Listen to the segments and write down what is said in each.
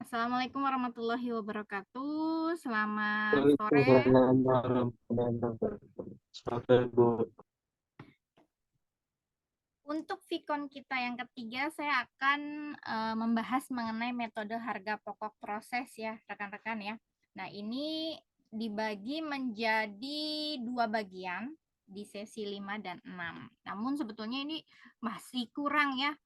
Assalamualaikum warahmatullahi wabarakatuh. Selamat sore. Waalaikumsalam warahmatullahi wabarakatuh. Selamat Bu. Untuk Vicon kita yang ketiga, saya akan membahas mengenai metode harga pokok proses ya, rekan-rekan ya. Nah, ini dibagi menjadi dua bagian di sesi 5 dan 6. Namun sebetulnya ini masih kurang ya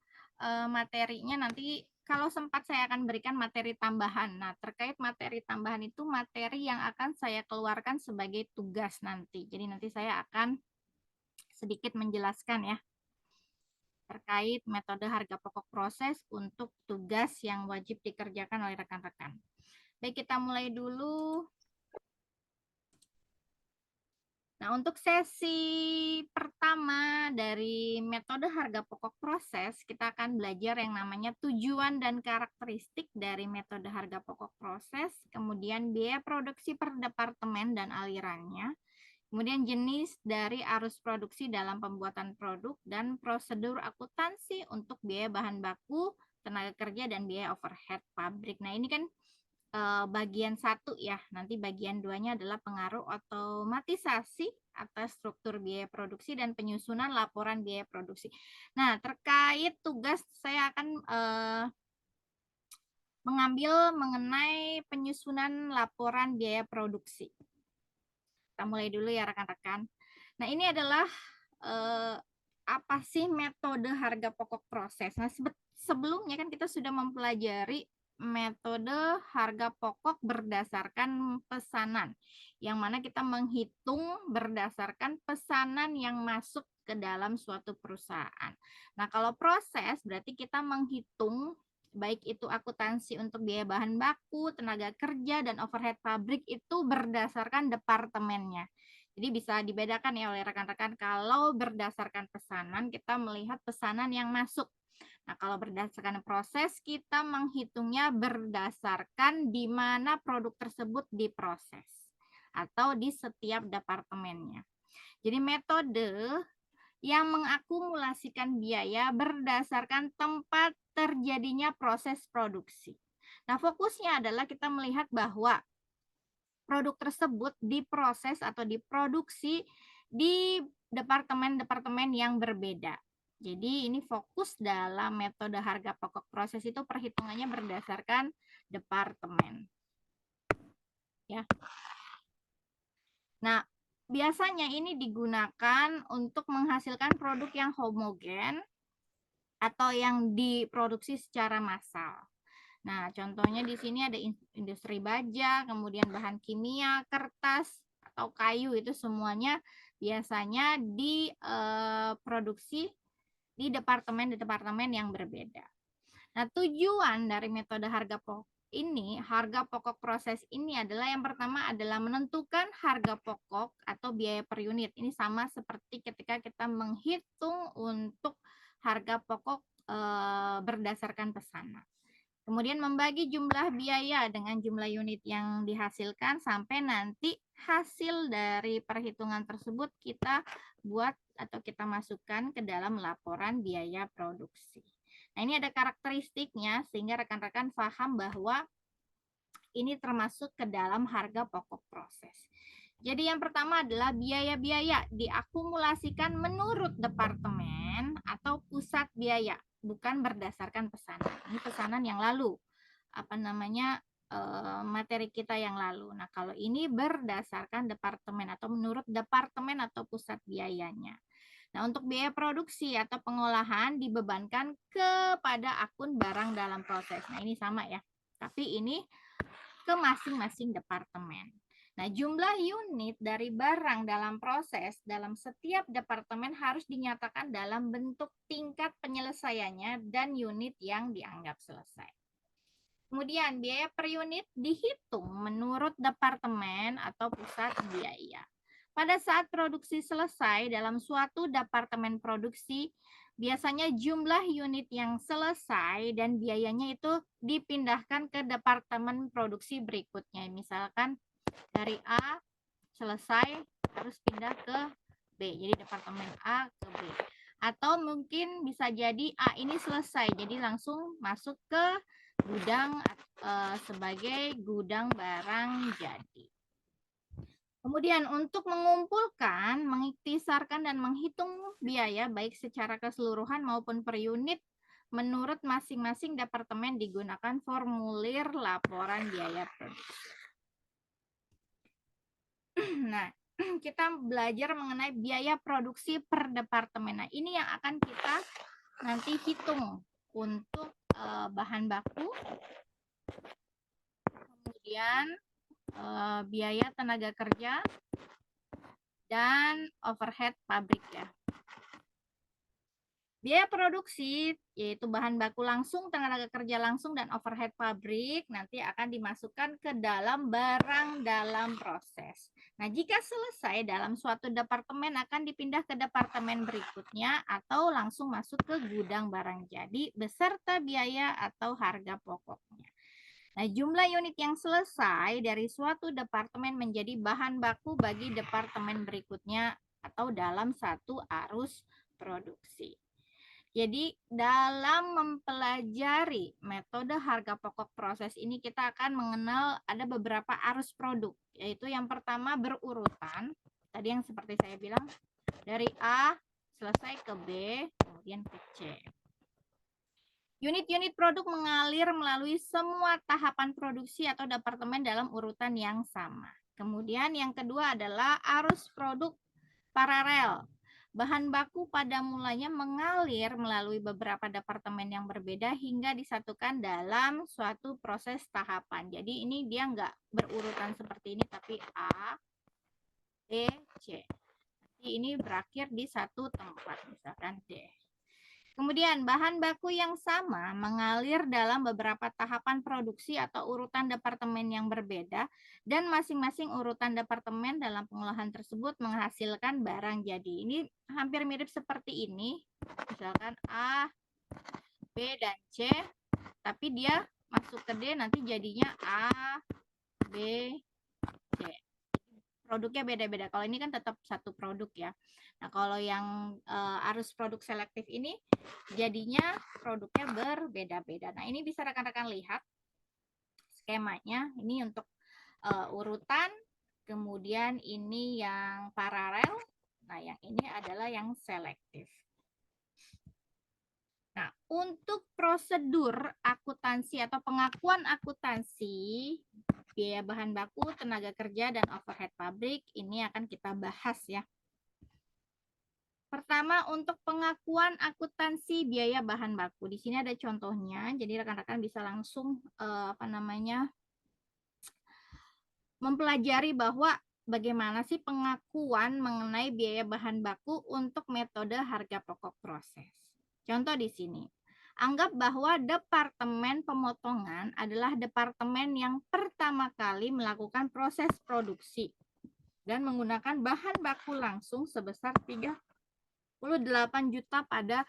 materinya. Nanti kalau sempat saya akan berikan materi tambahan. Nah, terkait materi tambahan itu materi yang akan saya keluarkan sebagai tugas nanti. Jadi nanti saya akan sedikit menjelaskan ya terkait metode harga pokok proses untuk tugas yang wajib dikerjakan oleh rekan-rekan. Baik, kita mulai dulu. Nah, untuk sesi pertama dari metode harga pokok proses, kita akan belajar yang namanya tujuan dan karakteristik dari metode harga pokok proses, kemudian biaya produksi per departemen dan alirannya, kemudian jenis dari arus produksi dalam pembuatan produk, dan prosedur akuntansi untuk biaya bahan baku, tenaga kerja, dan biaya overhead pabrik. Nah, ini kan bagian 1 ya. Nanti bagian 2-nya adalah pengaruh otomatisasi atas struktur biaya produksi dan penyusunan laporan biaya produksi. Nah, terkait tugas saya akan mengambil mengenai penyusunan laporan biaya produksi. Kita mulai dulu ya rekan-rekan. Nah, ini adalah apa sih metode harga pokok proses? Nah, sebelumnya kan kita sudah mempelajari metode harga pokok berdasarkan pesanan, yang mana kita menghitung berdasarkan pesanan yang masuk ke dalam suatu perusahaan. Nah, kalau proses berarti kita menghitung baik itu akuntansi untuk biaya bahan baku, tenaga kerja, dan overhead pabrik itu berdasarkan departemennya. Jadi bisa dibedakan ya oleh rekan-rekan, kalau berdasarkan pesanan kita melihat pesanan yang masuk. Nah, kalau berdasarkan proses, kita menghitungnya berdasarkan di mana produk tersebut diproses atau di setiap departemennya. Jadi metode yang mengakumulasikan biaya berdasarkan tempat terjadinya proses produksi. Nah, fokusnya adalah kita melihat bahwa produk tersebut diproses atau diproduksi di departemen-departemen yang berbeda. Jadi ini fokus dalam metode harga pokok proses itu perhitungannya berdasarkan departemen. Ya. Nah, biasanya ini digunakan untuk menghasilkan produk yang homogen atau yang diproduksi secara massal. Nah, contohnya di sini ada industri baja, kemudian bahan kimia, kertas, atau kayu, itu semuanya biasanya diproduksi di departemen yang berbeda. Nah, tujuan dari metode harga pokok proses ini adalah yang pertama adalah menentukan harga pokok atau biaya per unit. Ini sama seperti ketika kita menghitung untuk harga pokok berdasarkan pesanan. Kemudian membagi jumlah biaya dengan jumlah unit yang dihasilkan sampai nanti hasil dari perhitungan tersebut kita buat atau kita masukkan ke dalam laporan biaya produksi. Nah, ini ada karakteristiknya sehingga rekan-rekan paham bahwa ini termasuk ke dalam harga pokok proses. Jadi yang pertama adalah biaya-biaya diakumulasikan menurut departemen atau pusat biaya, bukan berdasarkan pesanan. Ini pesanan yang lalu, materi kita yang lalu. Nah, kalau ini berdasarkan departemen atau menurut departemen atau pusat biayanya. Nah, untuk biaya produksi atau pengolahan dibebankan kepada akun barang dalam proses. Nah, ini sama ya. Tapi ini ke masing-masing departemen. Nah, jumlah unit dari barang dalam proses dalam setiap departemen harus dinyatakan dalam bentuk tingkat penyelesaiannya dan unit yang dianggap selesai. Kemudian, biaya per unit dihitung menurut departemen atau pusat biaya. Pada saat produksi selesai dalam suatu departemen produksi, biasanya jumlah unit yang selesai dan biayanya itu dipindahkan ke departemen produksi berikutnya. Misalkan dari A selesai harus pindah ke B. Jadi departemen A ke B. Atau mungkin bisa jadi A ini selesai, jadi langsung masuk ke gudang sebagai gudang barang jadi. Kemudian untuk mengumpulkan, mengikhtisarkan dan menghitung biaya baik secara keseluruhan maupun per unit menurut masing-masing departemen digunakan formulir laporan biaya produksi. Nah, kita belajar mengenai biaya produksi per departemen. Nah, ini yang akan kita nanti hitung untuk bahan baku, kemudian biaya tenaga kerja, dan overhead pabrik ya. Biaya produksi yaitu bahan baku langsung, tenaga kerja langsung, dan overhead pabrik nanti akan dimasukkan ke dalam barang dalam proses. Nah, jika selesai dalam suatu departemen akan dipindah ke departemen berikutnya atau langsung masuk ke gudang barang jadi beserta biaya atau harga pokoknya. Nah, jumlah unit yang selesai dari suatu departemen menjadi bahan baku bagi departemen berikutnya atau dalam satu arus produksi. Jadi dalam mempelajari metode harga pokok proses ini kita akan mengenal ada beberapa arus produk, yaitu yang pertama berurutan, tadi yang seperti saya bilang dari A selesai ke B, kemudian ke C. Unit-unit produk mengalir melalui semua tahapan produksi atau departemen dalam urutan yang sama. Kemudian yang kedua adalah arus produk paralel. Bahan baku pada mulanya mengalir melalui beberapa departemen yang berbeda hingga disatukan dalam suatu proses tahapan. Jadi ini dia nggak berurutan seperti ini, tapi A, B, C. Jadi ini berakhir di satu tempat, misalkan D. Kemudian bahan baku yang sama mengalir dalam beberapa tahapan produksi atau urutan departemen yang berbeda dan masing-masing urutan departemen dalam pengolahan tersebut menghasilkan barang jadi. Ini hampir mirip seperti ini. Misalkan A, B, dan C, tapi dia masuk ke D nanti jadinya A, B, C. Produknya beda-beda. Kalau ini kan tetap satu produk ya. Nah, kalau yang arus produk selektif ini jadinya produknya berbeda-beda. Nah, ini bisa rekan-rekan lihat skemanya. Ini untuk urutan, kemudian ini yang paralel. Nah, yang ini adalah yang selektif. Nah, untuk prosedur akuntansi atau pengakuan akuntansi biaya bahan baku, tenaga kerja, dan overhead pabrik ini akan kita bahas ya. Pertama, untuk pengakuan akuntansi biaya bahan baku. Di sini ada contohnya, jadi rekan-rekan bisa langsung mempelajari bahwa bagaimana sih pengakuan mengenai biaya bahan baku untuk metode harga pokok proses. Contoh di sini. Anggap bahwa departemen pemotongan adalah departemen yang pertama kali melakukan proses produksi dan menggunakan bahan baku langsung sebesar 38 juta pada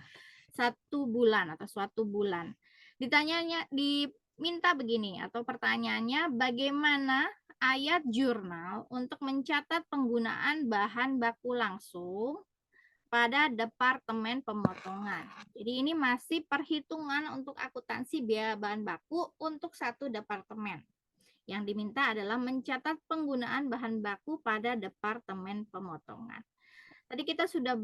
satu bulan atau suatu bulan. Diminta begini atau pertanyaannya, bagaimana ayat jurnal untuk mencatat penggunaan bahan baku langsung pada departemen pemotongan. Jadi ini masih perhitungan untuk akuntansi biaya bahan baku untuk satu departemen. Yang diminta adalah mencatat penggunaan bahan baku pada departemen pemotongan. Tadi kita sudah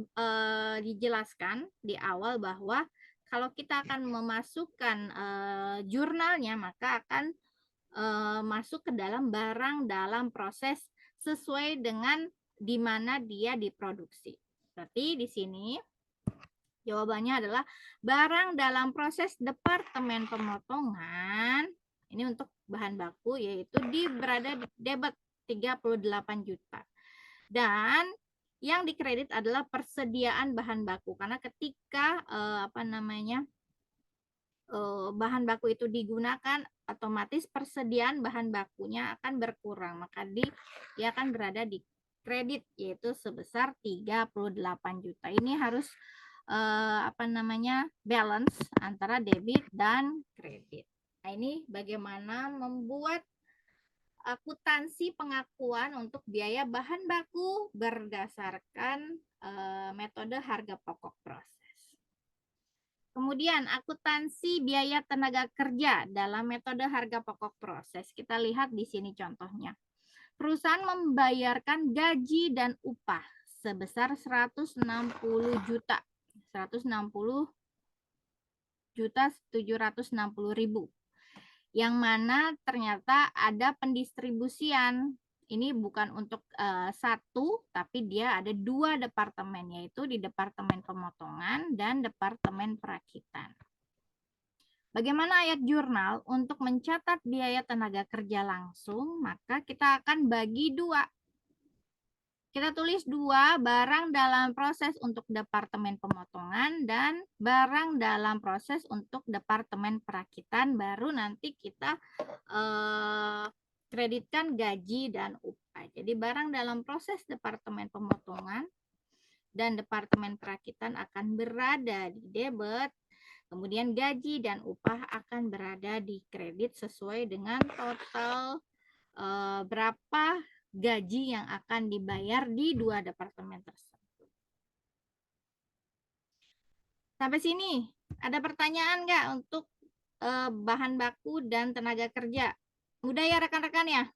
dijelaskan di awal bahwa kalau kita akan memasukkan jurnalnya maka akan masuk ke dalam barang dalam proses sesuai dengan di mana dia diproduksi. Berarti di sini jawabannya adalah barang dalam proses departemen pemotongan ini untuk bahan baku yaitu berada di debit 38 juta. Dan yang dikredit adalah persediaan bahan baku karena ketika bahan baku itu digunakan otomatis persediaan bahan bakunya akan berkurang maka dia akan berada di kredit yaitu sebesar 38 juta. Ini harus balance antara debit dan kredit. Nah, ini bagaimana membuat akuntansi pengakuan untuk biaya bahan baku berdasarkan metode harga pokok proses. Kemudian Kemudian akuntansi biaya tenaga kerja dalam metode harga pokok proses. Kita lihat di sini contohnya. Perusahaan membayarkan gaji dan upah sebesar 160 juta. 160 juta 760.000. Yang mana ternyata ada pendistribusian. Ini bukan untuk satu, tapi dia ada dua departemen, yaitu di Departemen Pemotongan dan Departemen Perakitan. Bagaimana ayat jurnal untuk mencatat biaya tenaga kerja langsung? Maka kita akan bagi dua. Kita tulis dua, barang dalam proses untuk Departemen Pemotongan dan barang dalam proses untuk Departemen Perakitan. Baru nanti kita kreditkan gaji dan upah. Jadi barang dalam proses Departemen Pemotongan dan Departemen Perakitan akan berada di debit, kemudian gaji dan upah akan berada di kredit sesuai dengan total berapa gaji yang akan dibayar di dua departemen tersebut. Sampai sini, ada pertanyaan nggak untuk bahan baku dan tenaga kerja? Mudah ya rekan-rekan ya?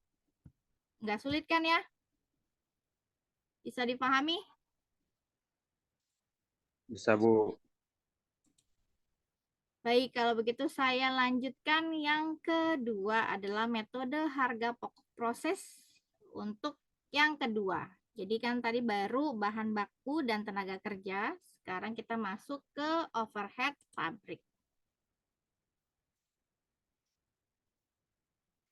Nggak sulit kan ya? Bisa dipahami? Bisa, Bu. Baik, kalau begitu saya lanjutkan yang kedua adalah metode harga pokok proses untuk yang kedua. Jadi kan tadi baru bahan baku dan tenaga kerja, sekarang kita masuk ke overhead pabrik.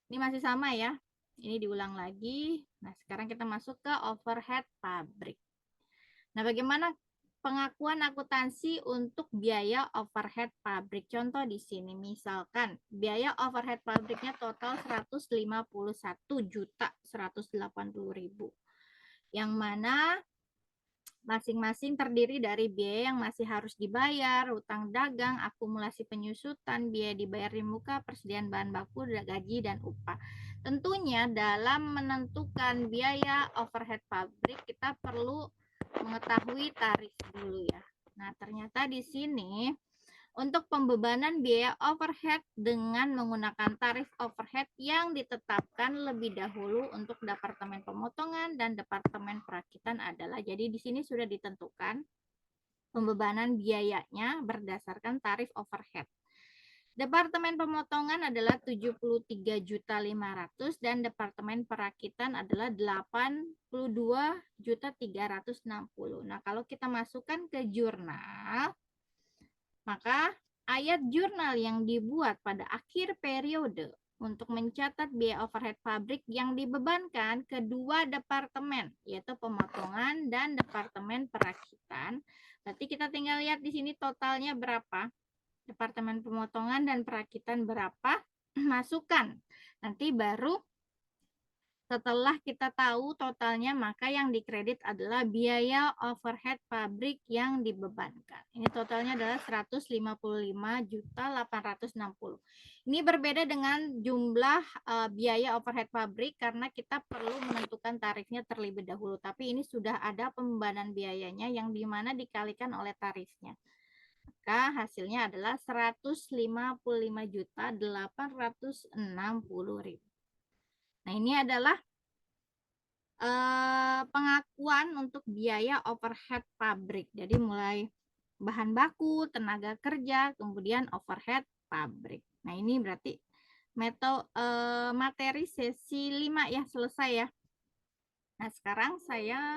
Ini masih sama ya. Ini diulang lagi. Nah, sekarang kita masuk ke overhead pabrik. Nah, bagaimana pengakuan akuntansi untuk biaya overhead pabrik? Contoh di sini, misalkan biaya overhead pabriknya total 151.180.000. Yang mana masing-masing terdiri dari biaya yang masih harus dibayar, utang dagang, akumulasi penyusutan, biaya dibayar di muka, persediaan bahan baku, gaji, dan upah. Tentunya dalam menentukan biaya overhead pabrik, kita perlu mengetahui tarif dulu ya. Nah, ternyata di sini untuk pembebanan biaya overhead dengan menggunakan tarif overhead yang ditetapkan lebih dahulu untuk Departemen Pemotongan dan Departemen Perakitan adalah, jadi di sini sudah ditentukan pembebanan biayanya berdasarkan tarif overhead. Departemen Pemotongan adalah 73.500 dan Departemen Perakitan adalah 82.360. Nah, kalau kita masukkan ke jurnal, maka ayat jurnal yang dibuat pada akhir periode untuk mencatat biaya overhead pabrik yang dibebankan kedua departemen, yaitu pemotongan dan Departemen Perakitan. Berarti kita tinggal lihat di sini totalnya berapa. Departemen Pemotongan dan Perakitan berapa, masukkan. Nanti baru setelah kita tahu totalnya, maka yang dikredit adalah biaya overhead pabrik yang dibebankan. Ini totalnya adalah 155.860. Ini berbeda dengan jumlah biaya overhead pabrik karena kita perlu menentukan tarifnya terlebih dahulu. Tapi ini sudah ada pembebanan biayanya yang dimana dikalikan oleh tarifnya. Maka hasilnya adalah 155.860.000. Nah, ini adalah pengakuan untuk biaya overhead pabrik. Jadi mulai bahan baku, tenaga kerja, kemudian overhead pabrik. Nah, ini berarti materi sesi 5 ya, selesai ya. Nah, sekarang saya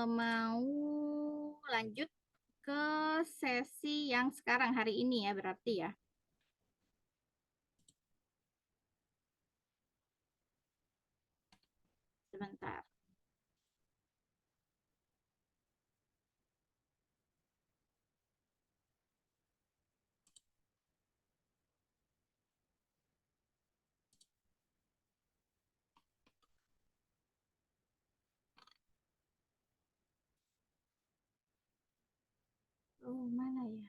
mau lanjut ke sesi yang sekarang hari ini ya, berarti ya. Sebentar. Oh, mana ya?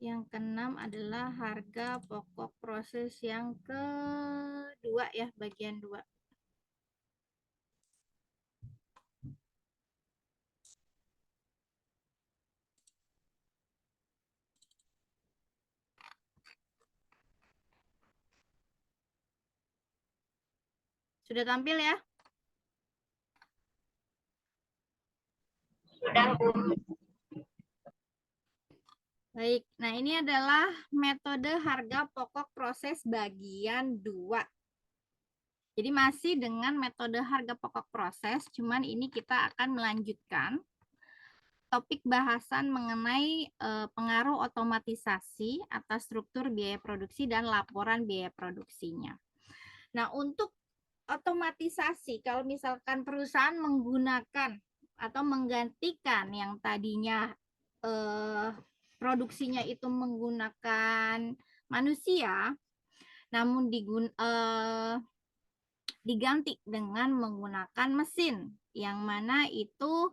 Yang keenam adalah harga pokok proses yang kedua ya, bagian 2. Sudah tampil ya? Sudah, Bu. Baik, nah ini adalah metode harga pokok proses bagian 2. Jadi masih dengan metode harga pokok proses, cuman ini kita akan melanjutkan topik bahasan mengenai pengaruh otomatisasi atas struktur biaya produksi dan laporan biaya produksinya. Nah, untuk otomatisasi, kalau misalkan perusahaan menggunakan atau menggantikan yang tadinya produksinya itu menggunakan manusia, namun diganti dengan menggunakan mesin, yang mana itu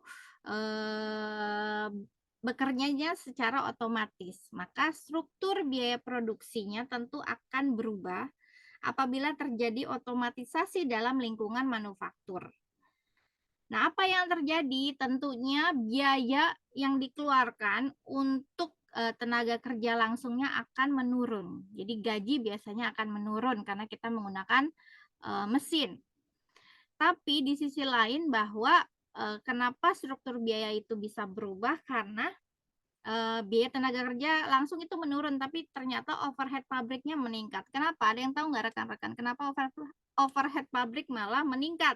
bekerjanya secara otomatis, maka struktur biaya produksinya tentu akan berubah apabila terjadi otomatisasi dalam lingkungan manufaktur. Nah, apa yang terjadi? Tentunya biaya yang dikeluarkan untuk tenaga kerja langsungnya akan menurun. Jadi gaji biasanya akan menurun karena kita menggunakan mesin. Tapi di sisi lain bahwa kenapa struktur biaya itu bisa berubah karena biaya tenaga kerja langsung itu menurun, tapi ternyata overhead pabriknya meningkat. Kenapa? Ada yang tahu nggak rekan-rekan? Kenapa overhead pabrik malah meningkat?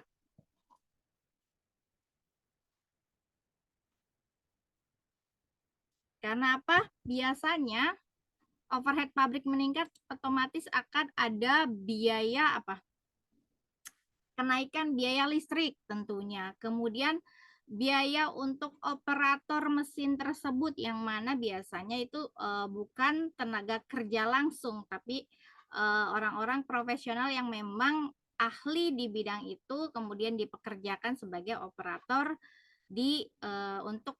Karena apa? Biasanya overhead pabrik meningkat, otomatis akan ada biaya apa? Kenaikan biaya listrik tentunya. Kemudian biaya untuk operator mesin tersebut yang mana biasanya itu bukan tenaga kerja langsung, tapi orang-orang profesional yang memang ahli di bidang itu kemudian dipekerjakan sebagai operator untuk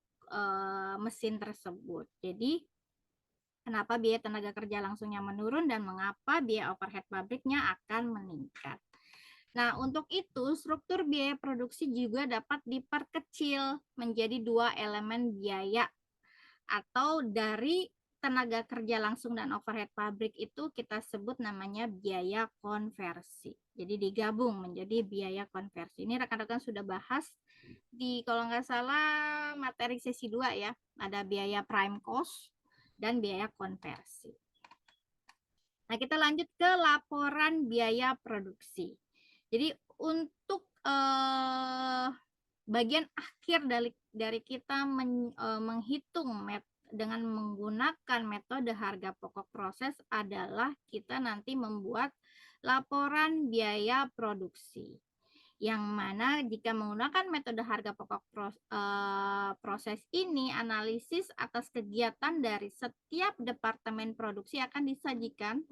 mesin tersebut. Jadi kenapa biaya tenaga kerja langsungnya menurun dan mengapa biaya overhead pabriknya akan meningkat. Nah, untuk itu struktur biaya produksi juga dapat diperkecil menjadi 2 elemen biaya, atau dari tenaga kerja langsung dan overhead pabrik itu kita sebut namanya biaya konversi. Jadi digabung menjadi biaya konversi. Ini rekan-rekan sudah bahas di, kalau nggak salah, materi sesi 2 ya. Ada biaya prime cost dan biaya konversi. Nah, kita lanjut ke laporan biaya produksi. Jadi untuk bagian akhir dari kita menghitung dengan menggunakan metode harga pokok proses adalah kita nanti membuat laporan biaya produksi. Yang mana jika menggunakan metode harga pokok proses ini, analisis atas kegiatan dari setiap departemen produksi akan disajikan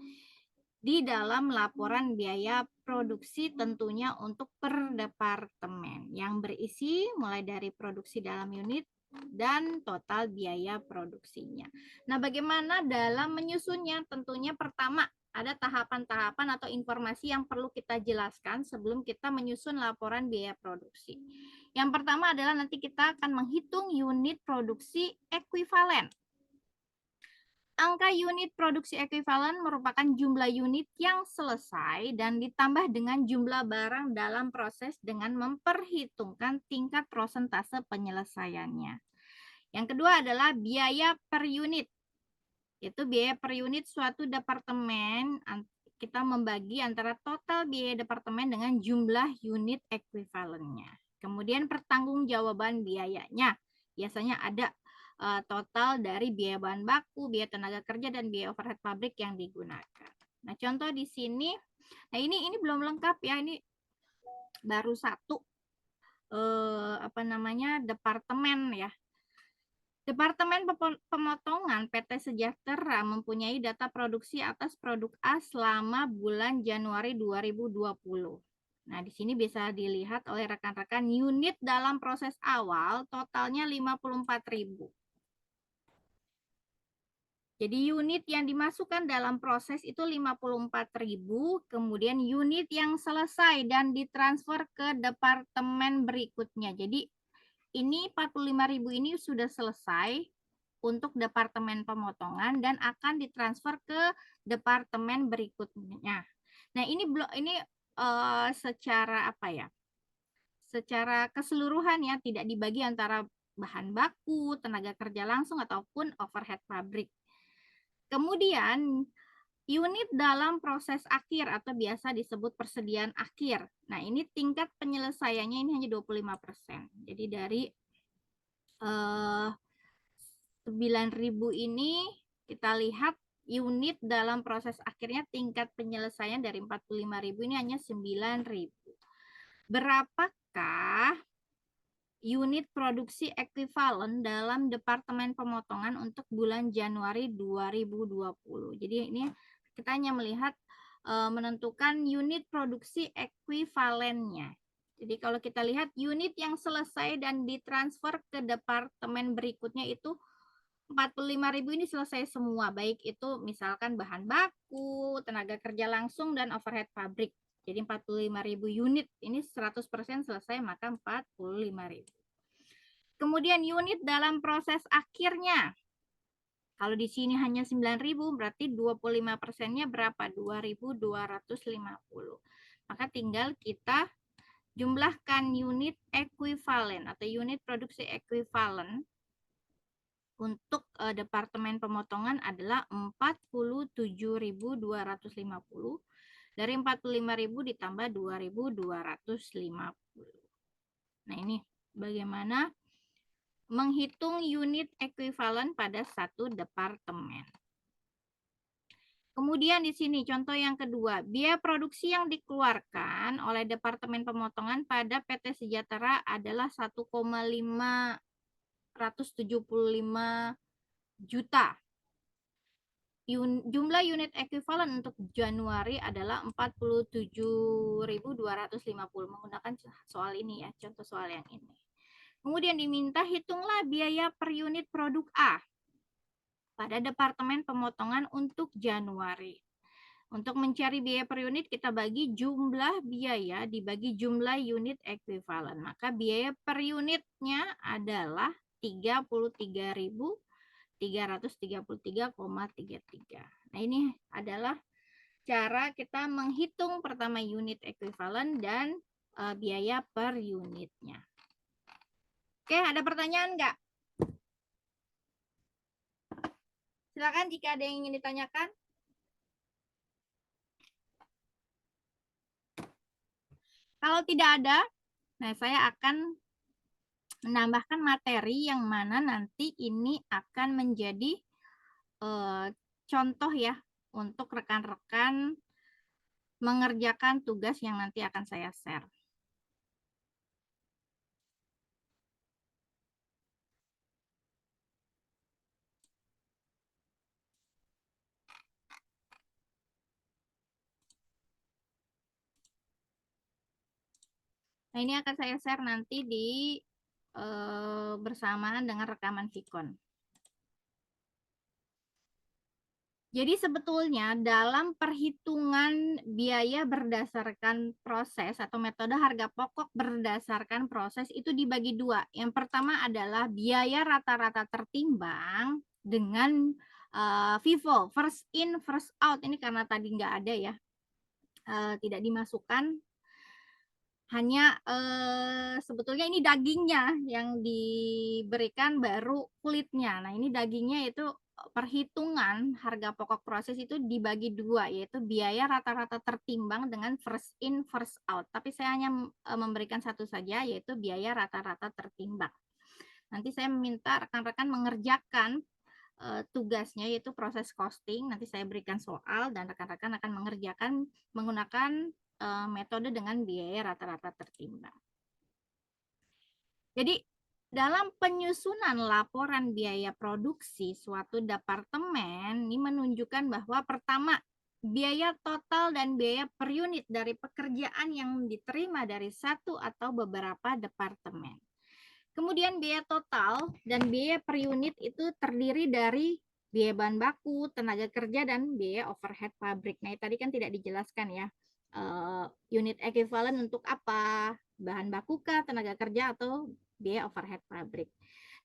di dalam laporan biaya produksi tentunya untuk per departemen yang berisi mulai dari produksi dalam unit dan total biaya produksinya. Nah, bagaimana dalam menyusunnya? Tentunya pertama ada tahapan-tahapan atau informasi yang perlu kita jelaskan sebelum kita menyusun laporan biaya produksi. Yang pertama adalah nanti kita akan menghitung unit produksi ekuivalen. Angka unit produksi ekuivalen merupakan jumlah unit yang selesai dan ditambah dengan jumlah barang dalam proses dengan memperhitungkan tingkat prosentase penyelesaiannya. Yang kedua adalah biaya per unit. Itu biaya per unit suatu departemen, kita membagi antara total biaya departemen dengan jumlah unit ekuivalennya. Kemudian pertanggungjawaban biayanya. Biasanya ada total dari biaya bahan baku, biaya tenaga kerja, dan biaya overhead pabrik yang digunakan. Nah, contoh di sini, nah ini belum lengkap ya, ini baru satu departemen ya. Departemen Pemotongan PT Sejahtera mempunyai data produksi atas produk A selama bulan Januari 2020. Nah, di sini bisa dilihat oleh rekan-rekan unit dalam proses awal totalnya 54.000. Jadi unit yang dimasukkan dalam proses itu 54.000, kemudian unit yang selesai dan ditransfer ke departemen berikutnya. Jadi ini 45.000 ini sudah selesai untuk departemen pemotongan dan akan ditransfer ke departemen berikutnya. Nah, ini secara apa ya? Secara keseluruhan ya, tidak dibagi antara bahan baku, tenaga kerja langsung ataupun overhead pabrik. Kemudian unit dalam proses akhir atau biasa disebut persediaan akhir. Nah, ini tingkat penyelesaiannya ini hanya 25%. Jadi dari 9.000 ini kita lihat unit dalam proses akhirnya tingkat penyelesaian dari 45.000 ini hanya 9.000. Berapakah unit produksi ekuivalen dalam Departemen Pemotongan untuk bulan Januari 2020? Jadi ini kita hanya melihat menentukan unit produksi ekuivalennya. Jadi kalau kita lihat unit yang selesai dan ditransfer ke departemen berikutnya itu 45.000 ini selesai semua, baik itu misalkan bahan baku, tenaga kerja langsung, dan overhead pabrik. Jadi 45.000 unit ini 100% selesai, maka 45.000. Kemudian unit dalam proses akhirnya. Kalau di sini hanya 9.000, berarti 25%-nya berapa? 2.250. Maka tinggal kita jumlahkan unit ekuivalen atau unit produksi ekuivalen untuk departemen pemotongan adalah 47.250. Dari 45.000 ditambah 2.250. Nah, ini bagaimana menghitung unit ekuivalen pada satu departemen. Kemudian di sini contoh yang kedua, biaya produksi yang dikeluarkan oleh Departemen Pemotongan pada PT Sejahtera adalah 1,575 juta. Jumlah unit ekuivalen untuk Januari adalah 47.250 menggunakan soal ini ya, contoh soal yang ini. Kemudian diminta hitunglah biaya per unit produk A pada Departemen Pemotongan untuk Januari. Untuk mencari biaya per unit kita bagi jumlah biaya dibagi jumlah unit ekuivalen. Maka biaya per unitnya adalah 33.333,33. Nah, ini adalah cara kita menghitung pertama unit ekuivalen dan biaya per unitnya. Oke, ada pertanyaan nggak? Silakan jika ada yang ingin ditanyakan. Kalau tidak ada, nah saya akan menambahkan materi yang mana nanti ini akan menjadi contoh ya untuk rekan-rekan mengerjakan tugas yang nanti akan saya share. Nah, ini akan saya share nanti di bersamaan dengan rekaman Vicon. Jadi sebetulnya dalam perhitungan biaya berdasarkan proses atau metode harga pokok berdasarkan proses itu dibagi dua. Yang pertama adalah biaya rata-rata tertimbang dengan FIFO, first in, first out. Ini karena tadi nggak ada ya, tidak dimasukkan. Hanya sebetulnya ini dagingnya yang diberikan baru kulitnya. Nah, ini dagingnya itu perhitungan harga pokok proses itu dibagi dua, yaitu biaya rata-rata tertimbang dengan first in first out. Tapi saya hanya memberikan satu saja, yaitu biaya rata-rata tertimbang. Nanti saya meminta rekan-rekan mengerjakan tugasnya, yaitu proses costing. Nanti saya berikan soal dan rekan-rekan akan mengerjakan menggunakan metode dengan biaya rata-rata tertimbang. Jadi dalam penyusunan laporan biaya produksi suatu departemen ini menunjukkan bahwa pertama, biaya total dan biaya per unit dari pekerjaan yang diterima dari satu atau beberapa departemen. Kemudian biaya total dan biaya per unit itu terdiri dari biaya bahan baku, tenaga kerja, dan biaya overhead pabrik. Nah, tadi kan tidak dijelaskan ya, unit ekuivalen untuk apa? Bahan baku kah, tenaga kerja, atau biaya overhead pabrik.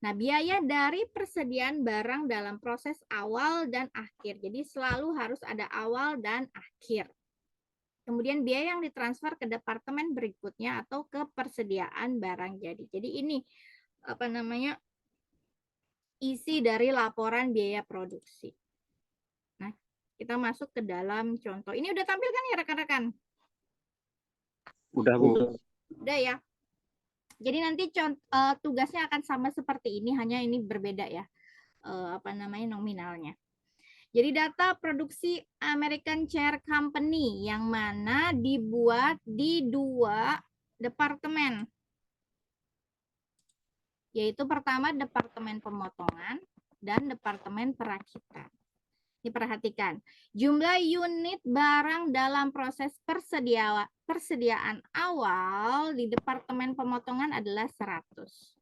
Nah, biaya dari persediaan barang dalam proses awal dan akhir. Jadi selalu harus ada awal dan akhir. Kemudian biaya yang ditransfer ke departemen berikutnya atau ke persediaan barang jadi. Jadi ini apa namanya? Isi dari laporan biaya produksi. Nah, kita masuk ke dalam contoh. Ini udah tampil kan ya rekan-rekan? Udah, Bu. Udah ya. Jadi nanti tugasnya akan sama seperti ini, hanya ini berbeda ya. Apa namanya, nominalnya. Jadi data produksi American Chair Company yang mana dibuat di 2 departemen. Yaitu pertama departemen pemotongan dan departemen perakitan. Diperhatikan, jumlah unit barang dalam proses persediaan awal di departemen pemotongan adalah 100.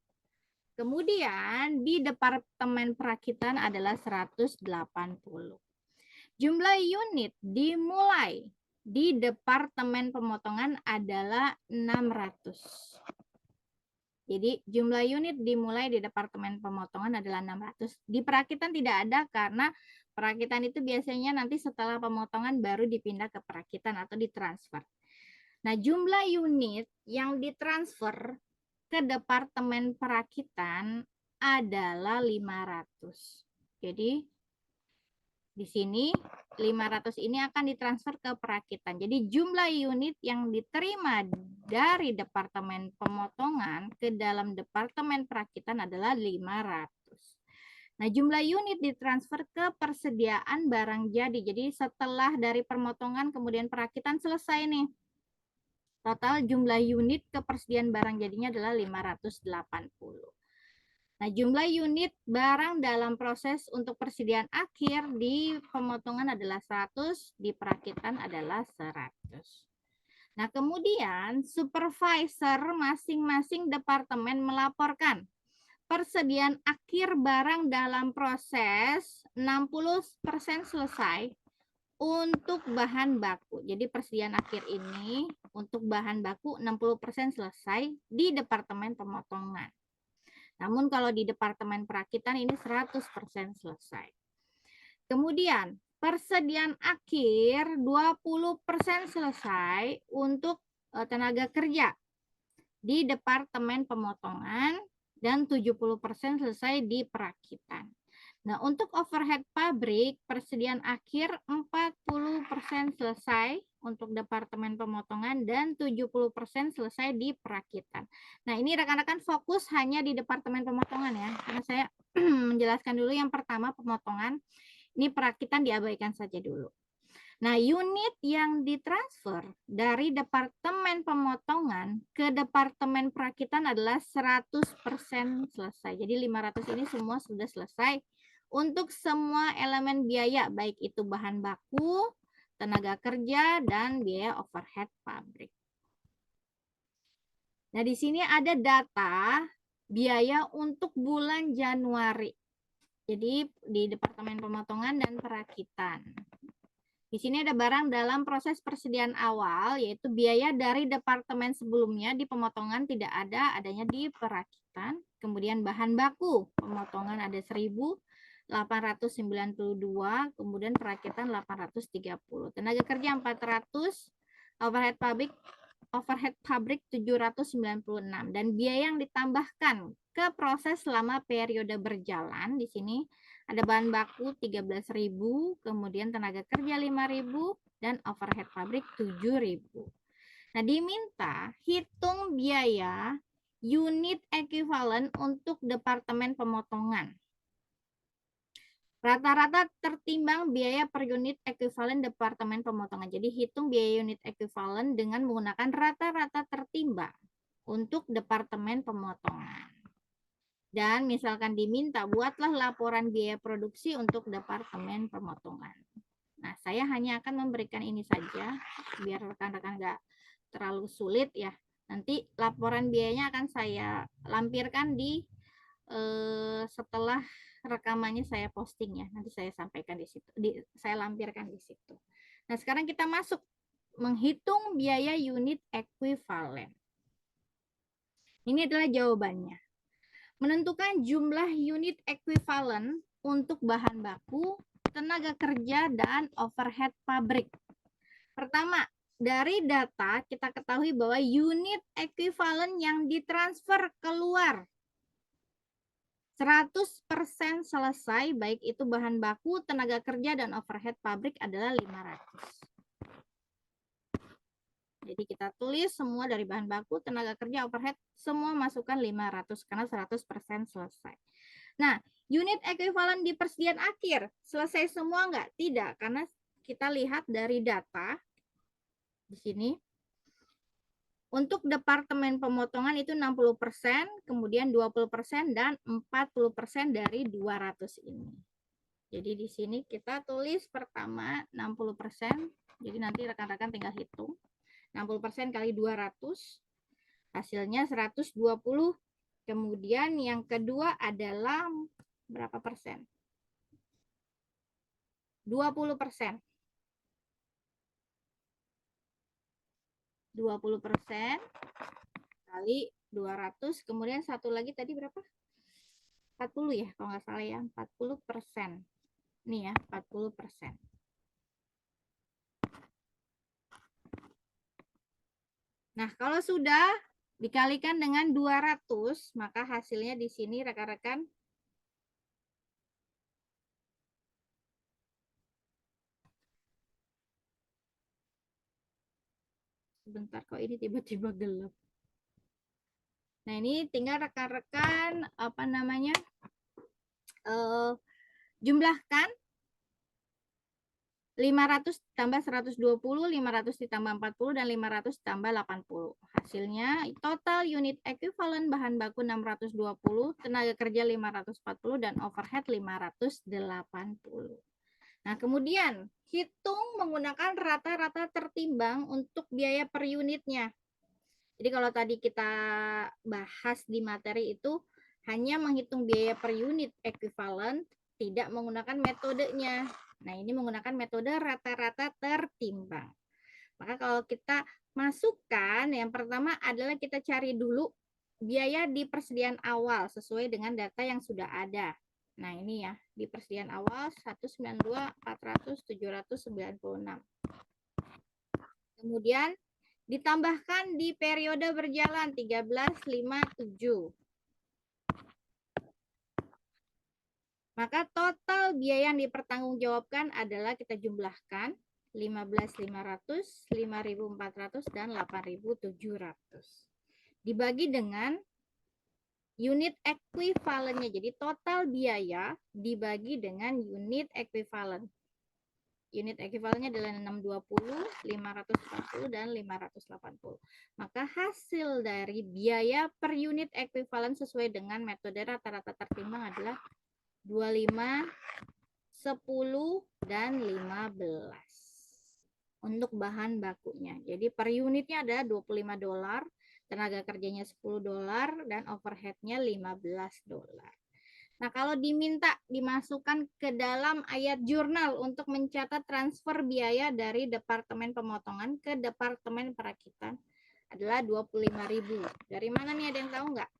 Kemudian di departemen perakitan adalah 180. Jumlah unit dimulai di departemen pemotongan adalah 600. Jadi jumlah unit dimulai di departemen pemotongan adalah 600. Di perakitan tidak ada karena perakitan itu biasanya nanti setelah pemotongan baru dipindah ke perakitan atau ditransfer. Nah, jumlah unit yang ditransfer ke departemen perakitan adalah 500. Jadi di sini 500 ini akan ditransfer ke perakitan. Jadi jumlah unit yang diterima dari departemen pemotongan ke dalam departemen perakitan adalah 500. Nah, jumlah unit ditransfer ke persediaan barang jadi. Jadi setelah dari pemotongan kemudian perakitan selesai nih. Total jumlah unit ke persediaan barang jadinya adalah 580. Nah, jumlah unit barang dalam proses untuk persediaan akhir di pemotongan adalah 100, di perakitan adalah 100. Nah, kemudian supervisor masing-masing departemen melaporkan persediaan akhir barang dalam proses 60% selesai untuk bahan baku. Jadi persediaan akhir ini untuk bahan baku 60% selesai di departemen pemotongan. Namun kalau di departemen perakitan ini 100% selesai. Kemudian persediaan akhir 20% selesai untuk tenaga kerja di departemen pemotongan dan 70% selesai di perakitan. Nah, untuk overhead pabrik, persediaan akhir 40% selesai untuk departemen pemotongan dan 70% selesai di perakitan. Nah, ini rekan-rekan fokus hanya di departemen pemotongan ya. Karena saya menjelaskan dulu yang pertama pemotongan, ini perakitan diabaikan saja dulu. Nah, unit yang ditransfer dari departemen pemotongan ke departemen perakitan adalah 100% selesai. Jadi 500 ini semua sudah selesai untuk semua elemen biaya, baik itu bahan baku, tenaga kerja, dan biaya overhead pabrik. Nah, di sini ada data biaya untuk bulan Januari. Jadi di departemen pemotongan dan perakitan. Di sini ada barang dalam proses persediaan awal, yaitu biaya dari departemen sebelumnya di pemotongan tidak ada, adanya di perakitan. Kemudian bahan baku, pemotongan ada 1.892, kemudian perakitan 830. Tenaga kerja 400, overhead pabrik 796, dan biaya yang ditambahkan ke proses selama periode berjalan di sini ada bahan baku 13.000, kemudian tenaga kerja 5.000, dan overhead pabrik 7.000. Nah, diminta hitung biaya unit ekuivalen untuk departemen pemotongan. Rata-rata tertimbang biaya per unit ekuivalen departemen pemotongan. Jadi hitung biaya unit ekuivalen dengan menggunakan rata-rata tertimbang untuk departemen pemotongan. Dan misalkan diminta, buatlah laporan biaya produksi untuk departemen pemotongan. Nah, saya hanya akan memberikan ini saja, biar rekan-rekan nggak terlalu sulit ya. Nanti laporan biayanya akan saya lampirkan di setelah rekamannya saya posting ya. Nanti saya sampaikan di situ, saya lampirkan di situ. Nah, sekarang kita masuk menghitung biaya unit ekuivalen. Ini adalah jawabannya. Menentukan jumlah unit ekuivalen untuk bahan baku, tenaga kerja, dan overhead pabrik. Pertama, dari data kita ketahui bahwa unit ekuivalen yang ditransfer keluar 100% selesai, baik itu bahan baku, tenaga kerja, dan overhead pabrik adalah 500. Jadi kita tulis semua dari bahan baku, tenaga kerja, overhead, semua masukkan 500 karena 100% selesai. Nah, unit ekuivalen di persediaan akhir, selesai semua enggak? Tidak, karena kita lihat dari data di sini. Untuk departemen pemotongan itu 60%, kemudian 20% dan 40% dari 200 ini. Jadi di sini kita tulis pertama 60%. Jadi nanti rekan-rekan tinggal hitung. 60% kali 200 hasilnya 120. Kemudian yang kedua adalah berapa persen? 20%. 20% kali 200, kemudian satu lagi tadi berapa? 40 ya, kalau nggak salah ya, 40%. Nih ya, 40%. Nah, kalau sudah dikalikan dengan 200, maka hasilnya di sini rekan-rekan sebentar kok ini tiba-tiba gelap. Nah, ini tinggal rekan-rekan apa namanya? Jumlahkan 500 tambah 120, 500 ditambah 40, dan 500 tambah 80. Hasilnya total unit ekuivalen bahan baku 620, tenaga kerja 540, dan overhead 580. Nah, kemudian hitung menggunakan rata-rata tertimbang untuk biaya per unitnya. Jadi kalau tadi kita bahas di materi itu hanya menghitung biaya per unit ekuivalen, tidak menggunakan metodenya. Nah, ini menggunakan metode rata-rata tertimbang. Maka kalau kita masukkan, yang pertama adalah kita cari dulu biaya di persediaan awal sesuai dengan data yang sudah ada. Nah, ini ya, di persediaan awal 192, 400, 796. Kemudian ditambahkan di periode berjalan 13, 5, 7. Maka total biaya yang dipertanggungjawabkan adalah kita jumlahkan 15.500, 5.400, dan 8.700. Dibagi dengan unit ekuivalennya. Jadi total biaya dibagi dengan unit ekuivalen. Unit ekuivalennya adalah 620, 540, dan 580. Maka hasil dari biaya per unit ekuivalen sesuai dengan metode rata-rata tertimbang adalah 25, 10, dan 15 untuk bahan bakunya. Jadi per unitnya ada $25, tenaga kerjanya $10, dan overheadnya $15. Nah, kalau diminta dimasukkan ke dalam ayat jurnal untuk mencatat transfer biaya dari Departemen Pemotongan ke Departemen Perakitan adalah 25.000. Dari mana nih, ada yang tahu nggak?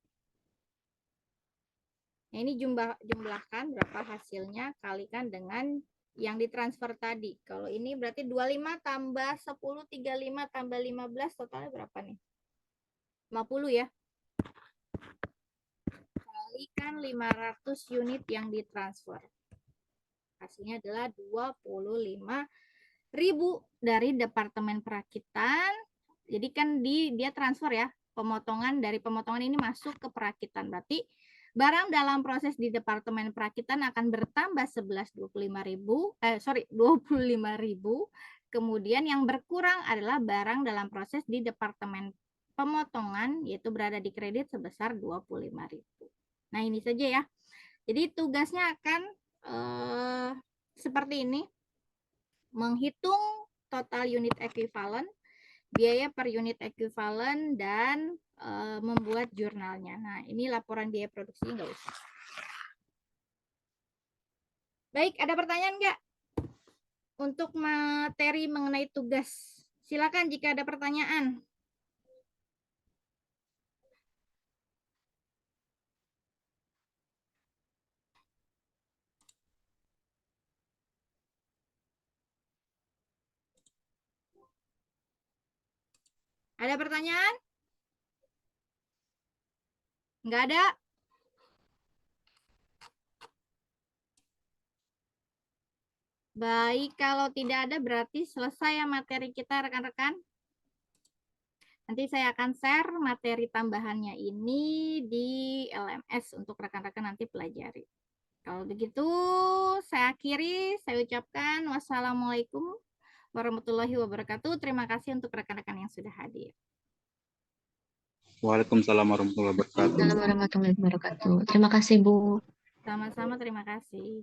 Nah, ini jumlahkan berapa hasilnya, kalikan dengan yang ditransfer tadi. Kalau ini berarti 25 tambah 10, 35 tambah 15, totalnya berapa nih? 50 ya. Kalikan 500 unit yang ditransfer. Hasilnya adalah 25.000 dari Departemen Perakitan. Jadi kan dia transfer ya, pemotongan dari pemotongan ini masuk ke perakitan. Berarti barang dalam proses di Departemen Perakitan akan bertambah 25.000. Kemudian yang berkurang adalah barang dalam proses di Departemen Pemotongan, yaitu berada di kredit sebesar 25.000. Nah, ini saja ya. Jadi tugasnya akan seperti ini. Menghitung total unit ekuivalen, biaya per unit ekuivalen, dan membuat jurnalnya. Nah, ini laporan biaya produksi, nggak usah. Baik, ada pertanyaan nggak untuk materi mengenai tugas? Silakan jika ada pertanyaan. Ada pertanyaan? Nggak ada? Baik, kalau tidak ada berarti selesai ya materi kita rekan-rekan. Nanti saya akan share materi tambahannya ini di LMS untuk rekan-rekan nanti pelajari. Kalau begitu, saya akhiri, saya ucapkan wassalamualaikum warahmatullahi wabarakatuh. Terima kasih untuk rekan-rekan yang sudah hadir. Waalaikumsalam warahmatullahi wabarakatuh. Assalamualaikum warahmatullahi wabarakatuh. Terima kasih, Bu. Sama-sama, terima kasih.